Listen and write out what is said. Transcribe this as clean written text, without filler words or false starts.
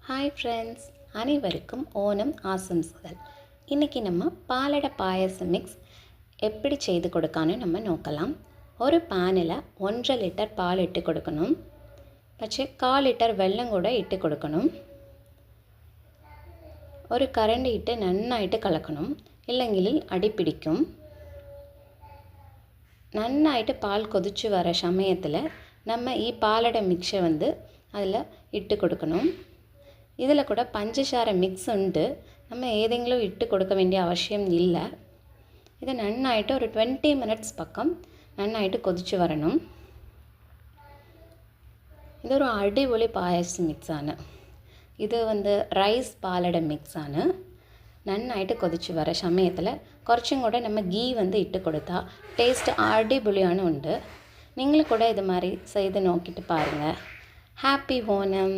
Hi friends, அனைவருக்கும் ஓணம் ஆசம்ஸ்கள். இன்றைக்கி நம்ம பாலடை பாயசம் மிக்ஸ் எப்படி செய்து கொடுக்கான்னு நம்ம நோக்கலாம். ஒரு பேனில் 1.5 லிட்டர் பால் இட்டு கொடுக்கணும். பச்சை 1/4 லிட்டர் வெல்லம் கூட இட்டு கொடுக்கணும். ஒரு கரண்டி இட்டு நன்னாயிட்டு கலக்கணும், இல்லைங்கில் அடிப்பிடிக்கும். நன்னாயிட்டு பால் கொதிச்சு வர சமயத்தில் நம்ம பாலடை மிக்ஸை அதில் இட்டு கொடுக்கணும். இதில் கூட பஞ்சசார மிக்ஸ் உண்டு, நம்ம ஏதெങ്കിലും இட்டு கொடுக்க வேண்டிய அவசியம் இல்லை. இது நன்னாயிட்டு ஒரு 20 மினிட்ஸ் பக்கம் நன்னாயிட்டு கொதிச்சு வரணும். இது ஒரு அடிபொலி பாயசம் மிக்ஸான இது ரைஸ் பாலடை மிக்ஸான நன்னாயிட்டு கொதிச்சு வர சமயத்தில் കുറച്ചും கூட நம்ம கீ இட்டு கொடுத்தா டேஸ்ட் அடிபொலியான உண்டு. நீங்களும் கூட இது மாதிரி செய்து நோக்கிட்டு பாருங்கள். ஹாப்பி ஓணம்.